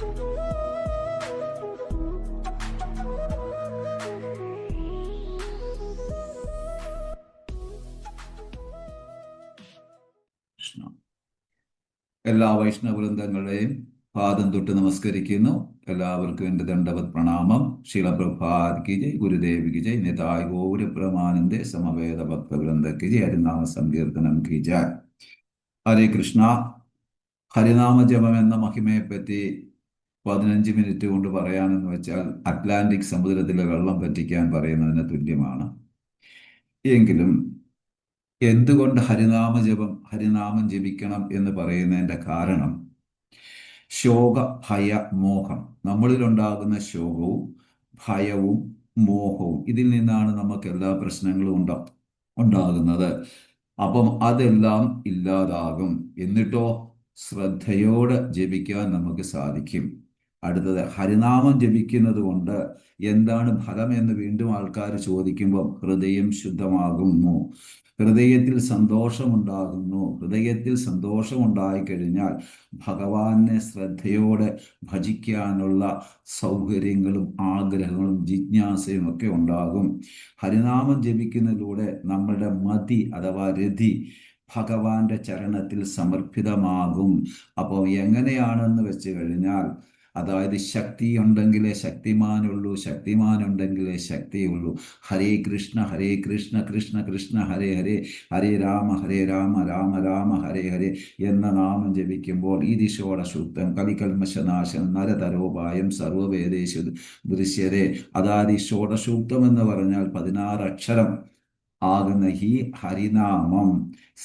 എല്ലാ വൈഷ്ണവവൃന്ദങ്ങളെയും പാദം തൊട്ട് നമസ്കരിക്കുന്നു. എല്ലാവർക്കും എൻ്റെ ദണ്ഡവത് പ്രണാമം. ശീലപ്രഭാത് കി ജയ്, ഗുരുദേവ് കി ജയ്, നിതായ് ഗൗരപ്രമാനന്ദേ സമവേദ ഭക്തവൃന്ദ കി ജയ്, ഹരിനാമ സങ്കീർത്തനം കി ജയ്. ഹരേ കൃഷ്ണ. ഹരിനാമ ജപം എന്ന മഹിമയെപ്പറ്റി 15 മിനിറ്റ് കൊണ്ട് പറയാനെന്ന് വെച്ചാൽ അറ്റ്ലാന്റിക് സമുദ്രത്തിലെ വെള്ളം പറ്റിക്കാൻ പറയുന്നതിന് തുല്യമാണ്. എങ്കിലും എന്തുകൊണ്ട് ഹരിനാമം ജപിക്കണം എന്ന് പറയുന്നതിൻ്റെ കാരണം, ശോക ഭയ മോഹം, നമ്മളിലുണ്ടാകുന്ന ശോകവും ഭയവും മോഹവും, ഇതിൽ നിന്നാണ് നമുക്ക് എല്ലാ പ്രശ്നങ്ങളും ഉണ്ടാകുന്നത്. അപ്പം അതെല്ലാം ഇല്ലാതാകും. എന്നിട്ടോ ശ്രദ്ധയോടെ ജപിക്കാൻ നമുക്ക് സാധിക്കും. അടുത്തത്, ഹരിനാമം ജപിക്കുന്നത് കൊണ്ട് എന്താണ് ഫലം എന്ന് വീണ്ടും ആൾക്കാർ ചോദിക്കുമ്പോൾ, ഹൃദയം ശുദ്ധമാകുന്നു, ഹൃദയത്തിൽ സന്തോഷമുണ്ടാകുന്നു. ഹൃദയത്തിൽ സന്തോഷമുണ്ടായിക്കഴിഞ്ഞാൽ ഭഗവാനെ ശ്രദ്ധയോടെ ഭജിക്കാനുള്ള സൗകര്യങ്ങളും ആഗ്രഹങ്ങളും ജിജ്ഞാസയും ഒക്കെ ഉണ്ടാകും. ഹരിനാമം ജപിക്കുന്നതിലൂടെ നമ്മളുടെ മതി അഥവാ രതി ഭഗവാന്റെ ചരണത്തിൽ സമർപ്പിതമാകും. അപ്പോൾ എങ്ങനെയാണെന്ന് വെച്ച് കഴിഞ്ഞാൽ, അതായത് ശക്തി ഉണ്ടെങ്കിലേ ശക്തിമാനുള്ളൂ, ശക്തിമാനുണ്ടെങ്കിലേ ശക്തിയുള്ളൂ. ഹരേ കൃഷ്ണ കൃഷ്ണ കൃഷ്ണ ഹരേ ഹരേ, ഹരേ രാമ രാമ രാമ ഹരേ ഹരേ എന്ന നാമം ജപിക്കുമ്പോൾ ഈദിശോടശുദ്ധം കലികൽമശനാശം നരതരോപായം സർവവേദേശു ദൃശ്യതേ. അതായത് ഈ ഷോഡശൂക്തം എന്ന് പറഞ്ഞാൽ 16 അക്ഷരം ആകുന്ന ഈ ഹരിനാമം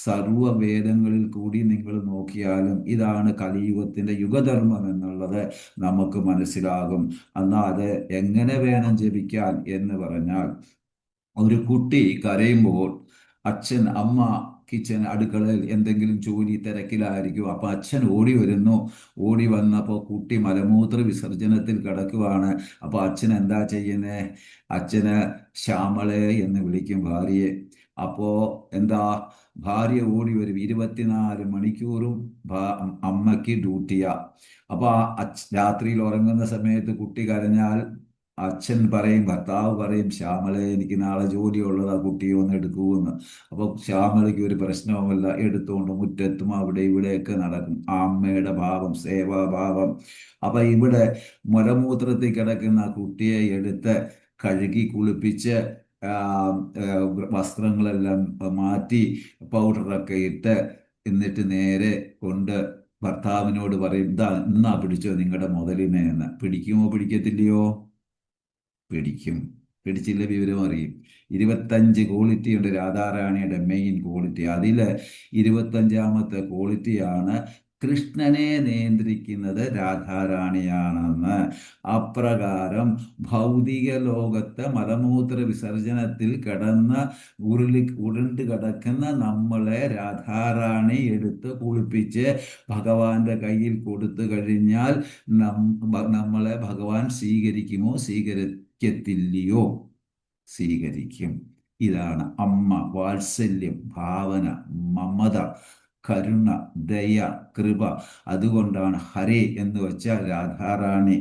സർവവേദങ്ങളിൽ കൂടി നിങ്ങൾ നോക്കിയാലും ഇതാണ് കലിയുഗത്തിന്റെ യുഗധർമ്മം എന്നുള്ളത് നമുക്ക് മനസ്സിലാകും. എന്നാൽ അത് എങ്ങനെ വേണം ജപിക്കാൻ എന്ന് പറഞ്ഞാൽ, ഒരു കുട്ടി കരയുമ്പോൾ അച്ഛൻ അമ്മ കിച്ചൺ അടുക്കളയിൽ എന്തെങ്കിലും ജോലി തിരക്കിലായിരിക്കും. അപ്പൊ അച്ഛൻ ഓടി വരുന്നു. ഓടി വന്നപ്പോൾ കുട്ടി മലമൂത്ര വിസർജനത്തിൽ കിടക്കുവാണ്. അപ്പൊ അച്ഛൻ എന്താ ചെയ്യുന്നേ? അച്ഛന് ശ്യാമളെ എന്ന് വിളിക്കും ഭാര്യയെ. അപ്പോ എന്താ, ഭാര്യ ഓടി വരും. 24 മണിക്കൂറും അമ്മയ്ക്ക് ഡ്യൂട്ടിയാ. അപ്പൊ രാത്രിയിൽ ഉറങ്ങുന്ന സമയത്ത് കുട്ടി കരഞ്ഞാൽ അച്ഛൻ പറയും, ഭർത്താവ് പറയും, ശ്യാമളെ എനിക്ക് നാളെ ജോലിയുള്ളതാ, കുട്ടിയെ ഒന്ന് എടുക്കൂന്ന്. അപ്പൊ ശ്യാമളയ്ക്ക് ഒരു പ്രശ്നവുമില്ല, എടുത്തുകൊണ്ട് മുറ്റത്തും അവിടെ ഇവിടെയൊക്കെ നടക്കും. ആ അമ്മയുടെ ഭാവം, സേവാഭാവം. അപ്പൊ ഇവിടെ മലമൂത്രത്തിൽ കിടക്കുന്ന കുട്ടിയെ എടുത്ത് കഴുകി കുളിപ്പിച്ച് വസ്ത്രങ്ങളെല്ലാം മാറ്റി പൗഡറൊക്കെ ഇട്ട് എന്നിട്ട് നേരെ കൊണ്ട് ഭർത്താവിനോട് പറയും, ഇതാ എന്നാ പിടിച്ചോ നിങ്ങളുടെ മുതലിനെ എന്ന്. പിടിക്കുമോ പിടിക്കത്തില്ലയോ? പിടിക്കും. പിടിച്ചില്ല വിവരം അറിയും. 25 ക്വാളിറ്റി ഉണ്ട് രാധാറാണിയുടെ മെയിൻ ക്വാളിറ്റി. അതിൽ 25ാമത്തെ ക്വാളിറ്റിയാണ് കൃഷ്ണനെ നിയന്ത്രിക്കുന്നത് രാധാറാണിയാണെന്ന്. അപ്രകാരം ഭൗതിക ലോകത്തെ മലമൂത്ര വിസർജനത്തിൽ ഉരുണ്ട് കിടക്കുന്ന നമ്മളെ രാധാറാണി എടുത്ത് കുളിപ്പിച്ച് ഭഗവാന്റെ കയ്യിൽ കൊടുത്തു കഴിഞ്ഞാൽ നമ്മളെ ഭഗവാൻ സ്വീകരിക്കുമോ? സ്വീകരിക്കത്തില്ലയോ? സ്വീകരിക്കും. ഇതാണ് അമ്മ, വാത്സല്യം, ഭാവന, മമത, കരുണ, ദയ, കൃപ. അതുകൊണ്ടാണ് ഹരേ എന്ന് വെച്ചാൽ രാധാറാണി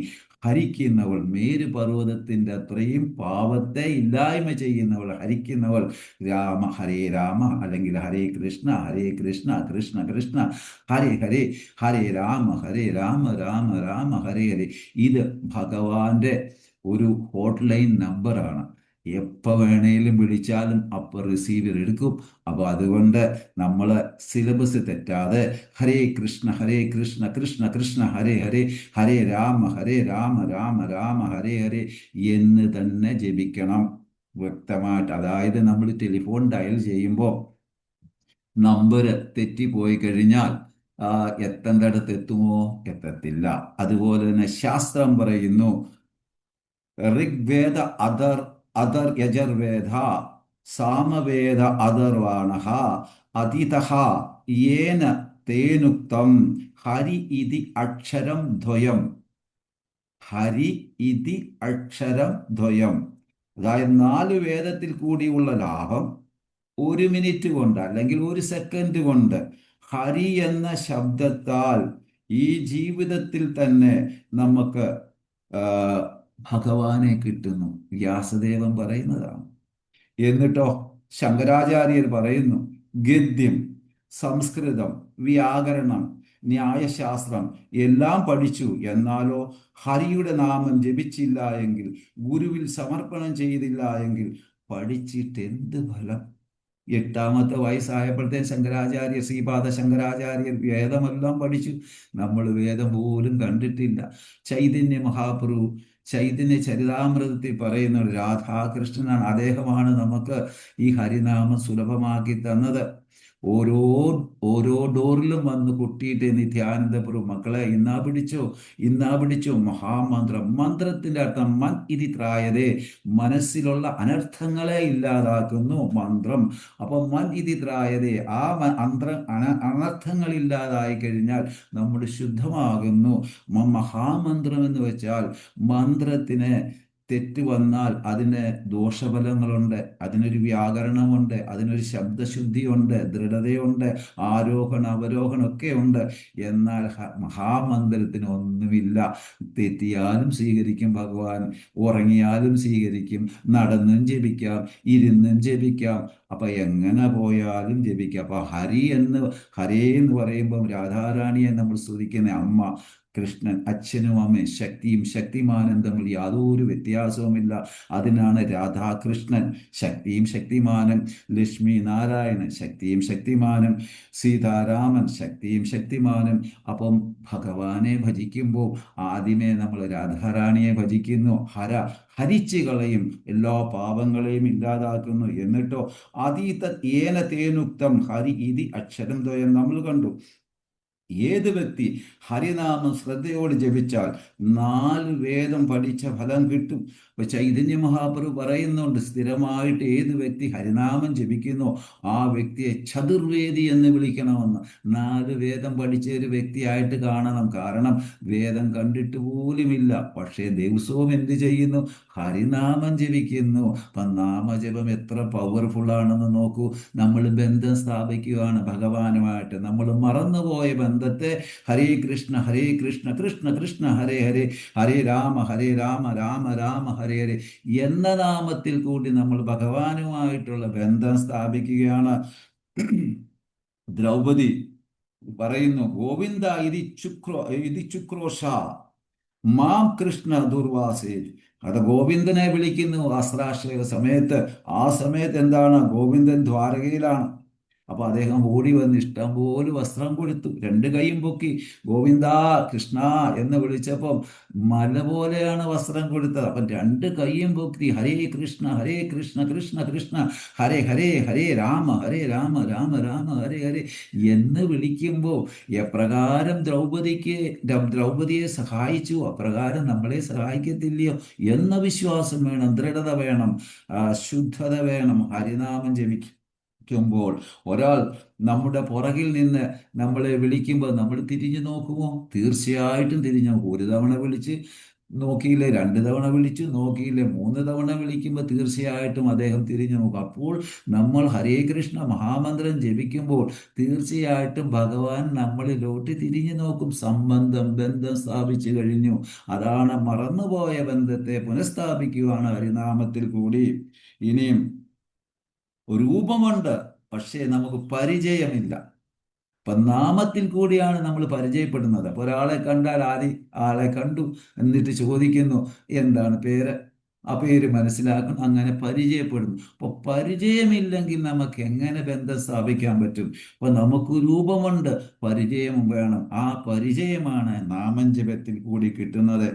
ഹരിക്കുന്നവൾ, മേരു പർവ്വതത്തിന്റെ അത്രയും പാപത്തെ ഇല്ലായ്മ ചെയ്യുന്നവൾ, ഹരിക്കുന്നവൾ. രാമ അല്ലെങ്കിൽ ഹരേ കൃഷ്ണ കൃഷ്ണ കൃഷ്ണ ഹരേ ഹരേ, ഹരേ രാമ രാമ രാമ ഹരേ ഹരേ. ഇത് ഭഗവാന്റെ ഒരു ഹോട്ട്ലൈൻ നമ്പറാണ്. എപ്പോൾ വേണേലും വിളിച്ചാലും അപ്പോൾ റിസീവർ എടുക്കും. അപ്പോൾ അതുകൊണ്ട് നമ്മൾ സിലബസ് തെറ്റാതെ ഹരേ കൃഷ്ണ കൃഷ്ണ കൃഷ്ണ ഹരേ ഹരേ, ഹരേ രാമ രാമ രാമ ഹരേ ഹരേ എന്ന് തന്നെ ജപിക്കണം വ്യക്തമായിട്ട്. അതായത് നമ്മൾ ടെലിഫോൺ ഡയൽ ചെയ്യുമ്പോൾ നമ്പർ തെറ്റിപ്പോയി കഴിഞ്ഞാൽ എത്തേണ്ടടുത്ത് എത്തുമോ? എത്തത്തില്ല. അതുപോലെ തന്നെ ശാസ്ത്രം പറയുന്നു, ഋഗ്വേദ അതർ യജർവേദ സാമവേദ അഥർവാണഃ അതിതഃ യേന തേനുക്തം ഹരി ഇതി അക്ഷരം ദ്വയം. ഹരി ഇതി അക്ഷരം ദ്വയം. അതായത് 4 വേദത്തിൽ കൂടിയുള്ള ലാഭം 1 മിനിറ്റ് കൊണ്ട് അല്ലെങ്കിൽ 1 സെക്കൻഡ് കൊണ്ട് ഹരി എന്ന ശബ്ദത്താൽ ഈ ജീവിതത്തിൽ തന്നെ നമുക്ക് ആ, ഭഗവാനെ കിട്ടുന്നു. വ്യാസദേവൻ പറയുന്നതാണ്. എന്നിട്ടോ ശങ്കരാചാര്യർ പറയുന്നു, ഗദ്യം, സംസ്കൃതം, വ്യാകരണം, ന്യായശാസ്ത്രം എല്ലാം പഠിച്ചു, എന്നാലോ ഹരിയുടെ നാമം ജപിച്ചില്ല എങ്കിൽ, ഗുരുവിൽ സമർപ്പണം ചെയ്തില്ല എങ്കിൽ പഠിച്ചിട്ട് എന്ത് ഫലം? എട്ടാമത്തെ വയസ്സായപ്പോഴത്തേന് ശങ്കരാചാര്യർ, ശ്രീപാദ ശങ്കരാചാര്യർ വേദമെല്ലാം പഠിച്ചു. നമ്മൾ വേദം പോലും കണ്ടിട്ടില്ല. ചൈതന്യ മഹാപ്രഭു ചൈതന്യ ചരിതാമൃതത്തിൽ പറയുന്ന ഒരു രാധാകൃഷ്ണനാണ്. അദ്ദേഹമാണ് നമുക്ക് ഈ ഹരിനാമം സുലഭമാക്കി തന്നത്. ഓരോ ഓരോ ഡോറിലും വന്ന് കൊട്ടിയിട്ട് നിത്യാനന്ദപുരം, മക്കളെ ഇന്നാ പിടിച്ചോ, ഇന്നാ പിടിച്ചോ മഹാമന്ത്രം. മന്ത്രത്തിന്റെ അർത്ഥം മൻ ഇതി ത്രായതേ, മനസ്സിലുള്ള അനർത്ഥങ്ങളെ ഇല്ലാതാക്കുന്നു മന്ത്രം. അപ്പൊ മൻ ഇതി ത്രായതേ, ആ അനർത്ഥങ്ങൾ ഇല്ലാതായി കഴിഞ്ഞാൽ നമ്മൾ ശുദ്ധമാകുന്നു. മഹാമന്ത്രം എന്ന് വെച്ചാൽ മന്ത്രത്തിന് തെറ്റ് വന്നാൽ അതിന് ദോഷഫലങ്ങളുണ്ട്, അതിനൊരു വ്യാകരണമുണ്ട്, അതിനൊരു ശബ്ദശുദ്ധിയുണ്ട്, ദൃഢതയുണ്ട്, ആരോഹണ അവരോഹണം ഒക്കെ ഉണ്ട്. എന്നാൽ മഹാമന്ത്രത്തിന് ഒന്നുമില്ല. തെറ്റിയാലും സ്വീകരിക്കും ഭഗവാൻ, ഉറങ്ങിയാലും സ്വീകരിക്കും, നടന്നും ജപിക്കാം, ഇരുന്നും ജപിക്കാം. അപ്പൊ എങ്ങനെ പോയാലും ജപിക്കാം. അപ്പൊ ഹരേ എന്ന് പറയുമ്പം രാധാറാണിയെ നമ്മൾ സ്തുതിക്കുന്ന അമ്മ, കൃഷ്ണൻ അച്ഛനും അമ്മയും, ശക്തിയും ശക്തിമാനും തമ്മിൽ യാതൊരു വ്യത്യാസവുമില്ല. അതിനാണ് രാധാകൃഷ്ണൻ ശക്തിയും ശക്തിമാനും, ലക്ഷ്മി നാരായണൻ ശക്തിയും ശക്തിമാനും, സീതാരാമൻ ശക്തിയും ശക്തിമാനും. അപ്പം ഭഗവാനെ ഭജിക്കുമ്പോൾ ആദ്യമേ നമ്മൾ രാധാറാണിയെ ഭജിക്കുന്നു. ഹരിച്ചു കളയും, എല്ലാ പാപങ്ങളെയും ഇല്ലാതാക്കുന്നു. എന്നിട്ടോ അതീത ഏന തേനുക്തം ഹരി ഇതി അക്ഷരം ദ്വയം നമ്മൾ കണ്ടു. ഏത് വ്യക്തി ഹരിനാമം ശ്രദ്ധയോട് ജപിച്ചാൽ 4 വേദം പഠിച്ച ഫലം കിട്ടും. ഇപ്പൊ ചൈതന്യ മഹാപ്രഭു പറയുന്നുണ്ട്, സ്ഥിരമായിട്ട് ഏത് വ്യക്തി ഹരിനാമം ജപിക്കുന്നോ ആ വ്യക്തിയെ ചതുർവേദി എന്ന് വിളിക്കണമെന്ന്. 4 വേദം പഠിച്ച ഒരു വ്യക്തിയായിട്ട് കാണണം. കാരണം വേദം കണ്ടിട്ട് പോലുമില്ല, പക്ഷേ ദിവസവും എന്ത് ചെയ്യുന്നു? ഹരിനാമം ജപിക്കുന്നു. അപ്പൊ നാമജപം എത്ര പവർഫുൾ ആണെന്ന് നോക്കൂ. നമ്മൾ ബന്ധം സ്ഥാപിക്കുകയാണ് ഭഗവാനുമായിട്ട്. നമ്മൾ മറന്നുപോയ ബന്ധത്തെ ഹരേ കൃഷ്ണ കൃഷ്ണ കൃഷ്ണ ഹരേ ഹരേ, ഹരേ രാമ രാമ രാമ ഹരേ ഹരേ എന്ന നാമത്തിൽ കൂടി നമ്മൾ ഭഗവാനുമായിട്ടുള്ള ബന്ധം സ്ഥാപിക്കുകയാണ്. ദ്രൗപദി പറയുന്നു, ഗോവിന്ദ ഇതി ചുക്രോഷ മാം കൃഷ്ണ ദുർവാസേ. അത് ഗോവിന്ദനെ വിളിക്കുന്നു വസ്ത്രാശ്രയ സമയത്ത്. ആ സമയത്ത് എന്താണ്? ഗോവിന്ദൻ ദ്വാരകയിലാണ്. അപ്പൊ അദ്ദേഹം ഓടി വന്ന് ഇഷ്ടം പോലെ വസ്ത്രം കൊടുത്തു, 2 കൈയും പൊക്കി ഗോവിന്ദ കൃഷ്ണ എന്ന് വിളിച്ചപ്പം മല പോലെയാണ് വസ്ത്രം കൊടുത്തത്. അപ്പം 2 കൈയും പൊക്കി ഹരേ കൃഷ്ണ കൃഷ്ണ കൃഷ്ണ ഹരേ ഹരേ, ഹരേ രാമ രാമ രാമ ഹരേ ഹരേ എന്ന് വിളിക്കുമ്പോൾ എപ്രകാരം ദ്രൗപദിയെ സഹായിച്ചു, അപ്രകാരം നമ്മളെ സഹായിക്കത്തില്ലയോ എന്ന വിശ്വാസം വേണം, ദൃഢത വേണം, ശുദ്ധത വേണം. ഹരിനാമം ജപിക്കുമ്പോൾ ഒരാൾ നമ്മുടെ പുറകിൽ നിന്ന് നമ്മളെ വിളിക്കുമ്പോൾ നമ്മൾ തിരിഞ്ഞു നോക്കുമോ? തീർച്ചയായിട്ടും തിരിഞ്ഞു നോക്കും. 1 തവണ വിളിച്ച് നോക്കിയില്ലേ, 2 തവണ വിളിച്ചു നോക്കിയില്ലേ, 3 തവണ വിളിക്കുമ്പോൾ തീർച്ചയായിട്ടും അദ്ദേഹം തിരിഞ്ഞു നോക്കും. അപ്പോൾ നമ്മൾ ഹരേ കൃഷ്ണ മഹാമന്ത്രം ജപിക്കുമ്പോൾ തീർച്ചയായിട്ടും ഭഗവാൻ നമ്മളിലോട്ട് തിരിഞ്ഞു നോക്കും. ബന്ധം സ്ഥാപിച്ചു കഴിഞ്ഞു. അതാണ് മറന്നുപോയ ബന്ധത്തെ പുനഃസ്ഥാപിക്കുകയാണ് ഹരിനാമത്തിൽ കൂടി. ഇനിയും രൂപമുണ്ട്, പക്ഷേ നമുക്ക് പരിചയമില്ല. അപ്പൊ നാമത്തിൽ കൂടിയാണ് നമ്മൾ പരിചയപ്പെടുന്നത്. അപ്പൊ ഒരാളെ കണ്ടാൽ ആളെ കണ്ടു, എന്നിട്ട് ചോദിക്കുന്നു എന്താണ് പേര്, ആ പേര് മനസ്സിലാക്കണം, അങ്ങനെ പരിചയപ്പെടുന്നു. അപ്പൊ പരിചയമില്ലെങ്കിൽ നമുക്ക് എങ്ങനെ ബന്ധം സ്ഥാപിക്കാൻ പറ്റും? അപ്പൊ നമുക്ക് രൂപമുണ്ട്, പരിചയം വേണം. ആ പരിചയമാണ് നാമജപത്തിൽ കൂടി കിട്ടുന്നത്.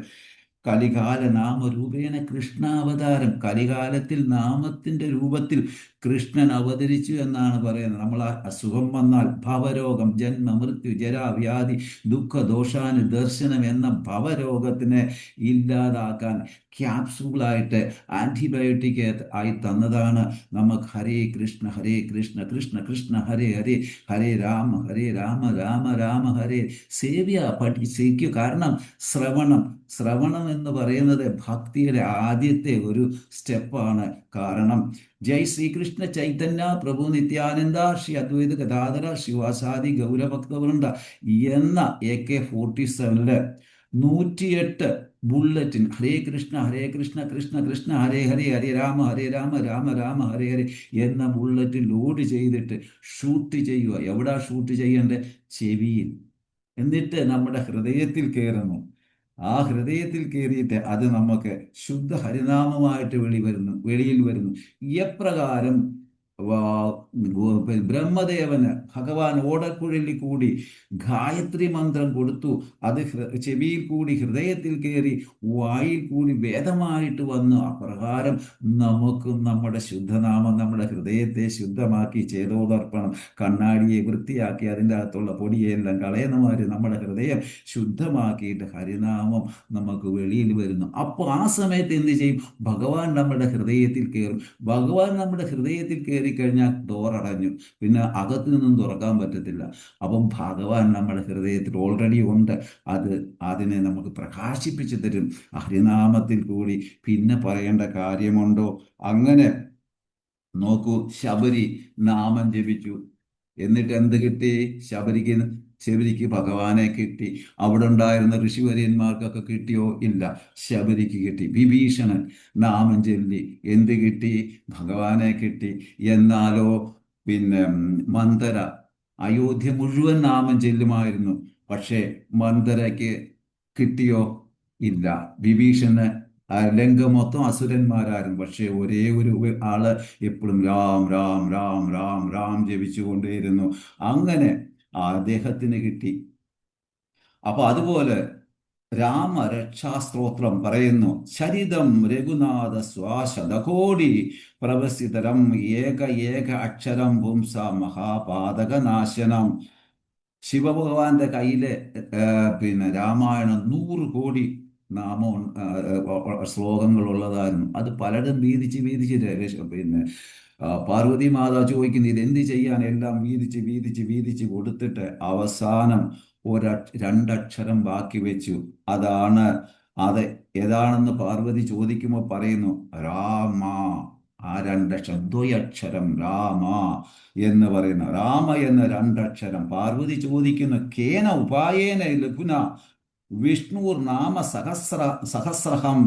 കലികാല നാമരൂപേണ കൃഷ്ണാവതാരം. കലികാലത്തിൽ നാമത്തിന്റെ രൂപത്തിൽ കൃഷ്ണൻ അവതരിച്ചു എന്നാണ് പറയുന്നത്. നമ്മൾ അസുഖം വന്നാൽ ഭവരോഗം, ജന്മ മൃത്യു ജരാ വ്യാധി ദുഃഖ ദോഷാനു ദർശനം എന്ന ഭവരോഗത്തിനെ ഇല്ലാതാക്കാൻ ക്യാപ്സൂളായിട്ട് ആന്റിബയോട്ടിക് ആയി തന്നതാണ് നമുക്ക് ഹരേ കൃഷ്ണ കൃഷ്ണ കൃഷ്ണ ഹരേ ഹരേ, ഹരേ രാമ രാമ രാമ ഹരേ. സേവ്യ സേവിക്കൂ. കാരണം ശ്രവണം എന്ന് പറയുന്നത് ഭക്തിയുടെ ആദ്യത്തെ ഒരു സ്റ്റെപ്പാണ്. കാരണം ജയ് ശ്രീകൃഷ്ണ ചൈതന്യ പ്രഭു നിത്യാനന്ദ ശ്രീ അദ്വൈത ഗദാധര ശിവാസാദി ഗൗരഭക്തവൃന്ദ എന്ന AK-47 108 ബുള്ളറ്റിൻ ഹരേ കൃഷ്ണ കൃഷ്ണ കൃഷ്ണ ഹരേ ഹരേ ഹരേ രാമ രാമ രാമ ഹരേ ഹരേ എന്ന ബുള്ളറ്റ് ലോഡ് ചെയ്തിട്ട് ഷൂട്ട് ചെയ്യുക. എവിടാ ഷൂട്ട് ചെയ്യേണ്ടത്? ചെവിയിൽ. എന്നിട്ട് നമ്മുടെ ഹൃദയത്തിൽ കയറുന്നു. ആ ഹൃദയത്തിൽ കയറിയിട്ട് അത് നമുക്ക് ശുദ്ധ ഹരിനാമമായിട്ട് വെളിയിൽ വരുന്നു. എപ്രകാരം ബ്രഹ്മദേവന് ഭഗവാൻ ഓടക്കുഴലിൽ കൂടി ഗായത്രി മന്ത്രം കൊടുത്തു, അത് ചെവിയിൽ കൂടി ഹൃദയത്തിൽ കയറി വായിൽ കൂടി വേദമായിട്ട് വന്നു. അപ്രകാരം നമുക്കും നമ്മുടെ ശുദ്ധനാമം നമ്മുടെ ഹൃദയത്തെ ശുദ്ധമാക്കി ചേതോദർപ്പണം കണ്ണാടിയെ വൃത്തിയാക്കി അതിൻ്റെ അകത്തുള്ള പൊടിയെല്ലാം കളയുന്നമാര് നമ്മുടെ ഹൃദയം ശുദ്ധമാക്കിയിട്ട് ഹരിനാമം നമുക്ക് വെളിയിൽ വരുന്നു. അപ്പോൾ ആ സമയത്ത് എന്ത് ചെയ്യും? ഭഗവാൻ നമ്മുടെ ഹൃദയത്തിൽ കയറും. ഭഗവാൻ നമ്മുടെ ഹൃദയത്തിൽ കയറി കഴിഞ്ഞാൽ ഡോറടഞ്ഞു, പിന്നെ അകത്തു നിന്നും തുറക്കാൻ പറ്റത്തില്ല. അപ്പം ഭഗവാൻ നമ്മുടെ ഹൃദയത്തിൽ ഓൾറെഡി ഉണ്ട്. അതിനെ നമുക്ക് പ്രകാശിപ്പിച്ചു തരും ഹരിനാമത്തിൽ കൂടി. പിന്നെ പറയേണ്ട കാര്യമുണ്ടോ? അങ്ങനെ നോക്കൂ, ശബരി നാമം ജപിച്ചു. എന്നിട്ട് എന്ത് കിട്ടി? ശബരിക്ക് ഭഗവാനെ കിട്ടി. അവിടെ ഉണ്ടായിരുന്ന ഋഷിവര്യന്മാർക്കൊക്കെ കിട്ടിയോ? ഇല്ല, ശബരിക്ക് കിട്ടി. വിഭീഷണൻ നാമം ചൊല്ലി, എന്ത് കിട്ടി? ഭഗവാനെ കിട്ടി. എന്നാലോ പിന്നെ മന്ദര അയോധ്യ മുഴുവൻ നാമം ചെല്ലുമായിരുന്നു, പക്ഷേ മന്ദരയ്ക്ക് കിട്ടിയോ? ഇല്ല. വിഭീഷണന് ലങ്ക മൊത്തം അസുരന്മാരായിരുന്നു, പക്ഷേ ഒരേ ഒരു ആള് എപ്പോഴും രാം രാം രാം രാം രാം ജപിച്ചുകൊണ്ടേയിരുന്നു. അങ്ങനെ അദ്ദേഹത്തിന് കിട്ടി. അപ്പൊ അതുപോലെ രാമരക്ഷാസ്ത്രോത്രം പറയുന്നു, ചരിതം രഘുനാഥ സ്വാശതകോടി പ്രവസിതരം ഏക ഏക അക്ഷരം പുംസ മഹാപാതകനാശനം. ശിവഭഗവാന്റെ കയ്യിലെ പിന്നെ രാമായണം 100 കോടി നാമം ശ്ലോകങ്ങളുള്ളതായിരുന്നു. അത് പലരും വീതിച്ച് പിന്നെ പാർവതി മാതാ ചോദിക്കുന്നു, ഇത് എന്ത് ചെയ്യാൻ? എല്ലാം വീതിച്ച് കൊടുത്തിട്ട് അവസാനം രണ്ടക്ഷരം ബാക്കി വെച്ചു. അത് ഏതാണെന്ന് പാർവതി ചോദിക്കുമ്പോൾ പറയുന്നു രാമ. ആ രണ്ടക്ഷരം ദ്വയക്ഷരം രാമ എന്ന് പറയുന്ന രാമ എന്ന രണ്ടക്ഷരം. പാർവതി ചോദിക്കുന്നു കേന ഉപായേന ലഘുന വിഷ്ണുർ നാമ സഹസ്രഹം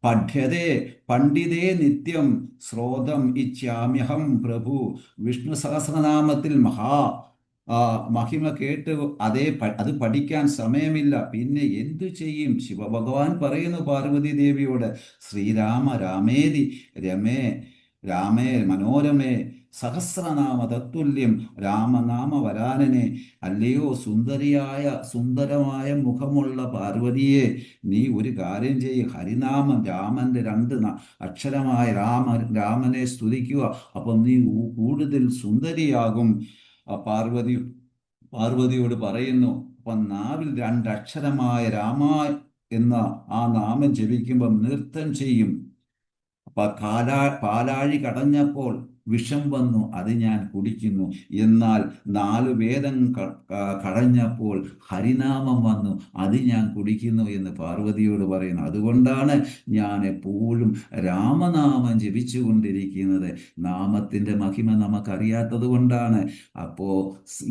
പഠ്യതേ പണ്ഡിതേ നിത്യം ശ്രോതം ഇച്ഛാമ്യഹം പ്രഭു. വിഷ്ണു സഹസ്രനാമത്തിൽ മഹിമ കേട്ട് അത് പഠിക്കാൻ സമയമില്ല, പിന്നെ എന്തു ചെയ്യും? ശിവഭഗവാൻ പറയുന്നു പാർവതി ദേവിയോട്, ശ്രീരാമ രാമേതി രാമേ മനോരമേ സഹസ്രനാമ തത്തുല്യം രാമനാമ വരാനനെ. അല്ലയോ സുന്ദരമായ മുഖമുള്ള പാർവതിയെ, നീ ഒരു കാര്യം ചെയ്യ്, ഹരിനാമം രാമന്റെ 2 അക്ഷരമായ രാമനെ സ്തുതിക്കുക. അപ്പം നീ കൂടുതൽ സുന്ദരിയാകും. പാർവതിയോട് പറയുന്നു. അപ്പം നാവിൽ 2 അക്ഷരമായ രാമ എന്ന ആ നാമം ജപിക്കുമ്പം നൃത്തം ചെയ്യും. അപ്പൊ പാലാഴി കടഞ്ഞപ്പോൾ വിഷം വന്നു, അത് ഞാൻ കുടിക്കുന്നു. എന്നാൽ 4 വേദം കടഞ്ഞപ്പോൾ ഹരിനാമം വന്നു, അത് ഞാൻ കുടിക്കുന്നു എന്ന് പാർവതിയോട് പറയുന്നു. അതുകൊണ്ടാണ് ഞാൻ എപ്പോഴും രാമനാമം ജപിച്ചു കൊണ്ടിരിക്കുന്നത്. നാമത്തിൻ്റെ മഹിമ നമുക്കറിയാത്തത് കൊണ്ടാണ്. അപ്പോൾ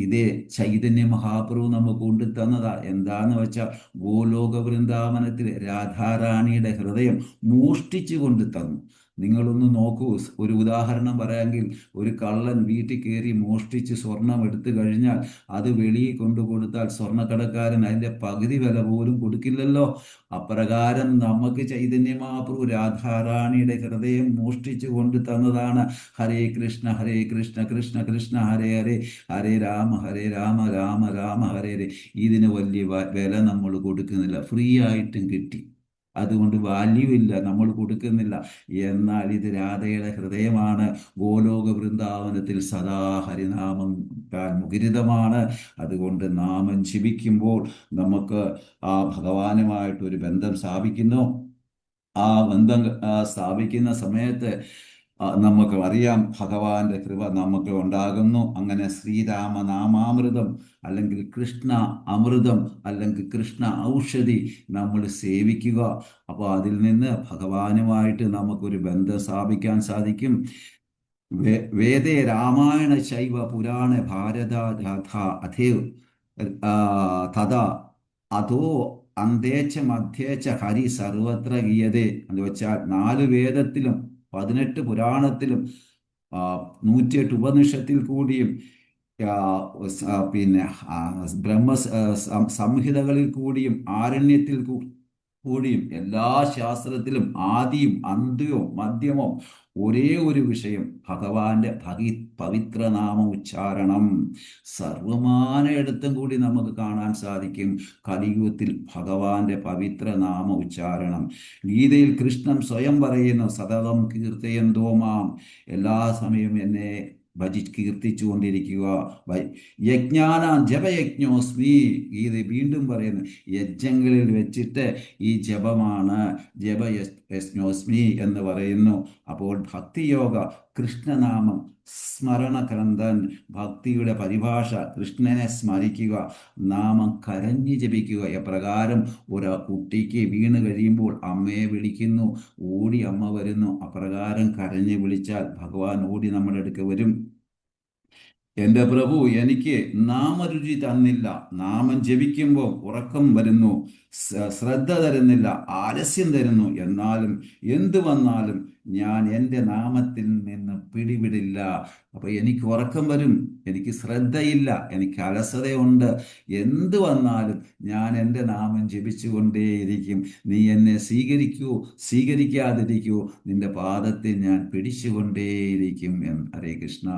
ഇതേ ചൈതന്യ മഹാപ്രഭു നമുക്ക് കൊണ്ടു തന്നതാ. എന്താന്ന് വെച്ചാൽ ഗോലോക വൃന്ദാവനത്തിൽ രാധാറാണിയുടെ ഹൃദയം മോഷ്ടിച്ചു കൊണ്ട് തന്നു. നിങ്ങളൊന്ന് നോക്കൂ, ഒരു ഉദാഹരണം പറയാമെങ്കിൽ, ഒരു കള്ളൻ വീട്ടിൽ കയറി മോഷ്ടിച്ച് സ്വർണം എടുത്തു കഴിഞ്ഞാൽ അത് വെളിയിൽ കൊണ്ടു കൊടുത്താൽ സ്വർണ്ണക്കടക്കാരൻ അതിൻ്റെ പകുതി വില പോലും കൊടുക്കില്ലല്ലോ. അപ്രകാരം നമുക്ക് ചൈതന്യ മഹാപ്രഭു രാധാറാണിയുടെ ഹൃദയം മോഷ്ടിച്ചു കൊണ്ട് തന്നതാണ്. ഹരേ കൃഷ്ണ കൃഷ്ണ കൃഷ്ണ ഹരേ ഹരേ, ഹരേ രാമ രാമ രാമ ഹരേ ഹരേ. ഇതിന് വലിയ വില നമ്മൾ കൊടുക്കുന്നില്ല, ഫ്രീ ആയിട്ടും കിട്ടി. അതുകൊണ്ട് വാല്യൂ ഇല്ല, നമ്മൾ കൊടുക്കുന്നില്ല. എന്നാൽ ഇത് രാധയുടെ ഹൃദയമാണ്. ഗോലോക വൃന്ദാവനത്തിൽ സദാ ഹരിനാമം മുഖരിതമാണ്. അതുകൊണ്ട് നാമം ജപിക്കുമ്പോൾ നമുക്ക് ആ ഭഗവാനുമായിട്ടൊരു ബന്ധം സ്ഥാപിക്കുന്നു. ആ ബന്ധം സ്ഥാപിക്കുന്ന സമയത്ത് നമുക്ക് അറിയാം ഭഗവാന്റെ കൃപ നമുക്ക് ഉണ്ടാകുന്നു. അങ്ങനെ ശ്രീരാമ നാമാമൃതം അല്ലെങ്കിൽ കൃഷ്ണ അമൃതം അല്ലെങ്കിൽ കൃഷ്ണ ഔഷധി നമ്മൾ സേവിക്കുക. അപ്പോൾ അതിൽ നിന്ന് ഭഗവാനുമായിട്ട് നമുക്കൊരു ബന്ധം സ്ഥാപിക്കാൻ സാധിക്കും. വേദേ രാമായണ ശൈവ പുരാണ ഭാരത ഗാഥ അഥേവ് ആ, തഥാ അതോ അന്തേച്ച മധ്യേച്ച ഹരി സർവത്ര ഗീയതേ എന്ന് വെച്ചാൽ 4 വേദത്തിലും 18 പുരാണത്തിലും 108 ഉപനിഷത്തിൽ കൂടിയും ആ, പിന്നെ ബ്രഹ്മ സംഹിതകളിൽ കൂടിയും ആരണ്യത്തിൽ കൂടിയും എല്ലാ ശാസ്ത്രത്തിലും ആദിയും അന്ത്യവും മധ്യമവും ഒരേ ഒരു വിഷയം ഭഗവാന്റെ പവിത്രനാമ ഉച്ചാരണം. സർവമാനയിടത്തും കൂടി നമുക്ക് കാണാൻ സാധിക്കും കലിയുഗത്തിൽ ഭഗവാന്റെ പവിത്രനാമ ഉച്ചാരണം. ഗീതയിൽ കൃഷ്ണൻ സ്വയം പറയുന്നു, സതതം കീർത്തയന്തോ മാം, എല്ലാ സമയവും എന്നെ കീർത്തിച്ചുകൊണ്ടിരിക്കുക. യജ്ഞാനാം ജപയജ്ഞോസ്മി, ഗീത വീണ്ടും പറയുന്നു, യജ്ഞങ്ങളിൽ വെച്ചിട്ട് ഈ ജപമാണ് ജപയജ്ഞോസ്മി എന്ന് പറയുന്നു. അപ്പോൾ ഭക്തിയോഗ കൃഷ്ണനാമം സ്മരണഗ്രന്ഥൻ, ഭക്തിയുടെ പരിഭാഷ കൃഷ്ണനെ സ്മരിക്കുക, നാമം കരഞ്ഞു ജപിക്കുക. എപ്രകാരം ഒരു കുട്ടിക്ക് വീണ് കഴിയുമ്പോൾ അമ്മയെ വിളിക്കുന്നു, ഓടി അമ്മ വരുന്നു, അപ്രകാരം കരഞ്ഞു വിളിച്ചാൽ ഭഗവാൻ ഓടി നമ്മുടെ അടുക്ക് വരും. എൻ്റെ പ്രഭു എനിക്ക് നാമരുചി തന്നില്ല, നാമം ജപിക്കുമ്പോൾ ഉറക്കം വരുന്നു, ശ്രദ്ധ തരുന്നില്ല, ആലസ്യം തരുന്നു. എന്നാലും എന്തു വന്നാലും ഞാൻ എൻ്റെ നാമത്തിൽ നിന്ന് പിടിവിടില്ല. അപ്പൊ എനിക്ക് ഉറക്കം വരും, എനിക്ക് ശ്രദ്ധയില്ല, എനിക്ക് അലസതയുണ്ട്. എന്തു വന്നാലും ഞാൻ എൻ്റെ നാമം ജപിച്ചുകൊണ്ടേയിരിക്കും. നീ എന്നെ സ്വീകരിക്കൂ സ്വീകരിക്കാതിരിക്കൂ, നിന്റെ പാദത്തിൽ ഞാൻ പിടിച്ചുകൊണ്ടേയിരിക്കും എന്ന്. ഹരേ കൃഷ്ണ.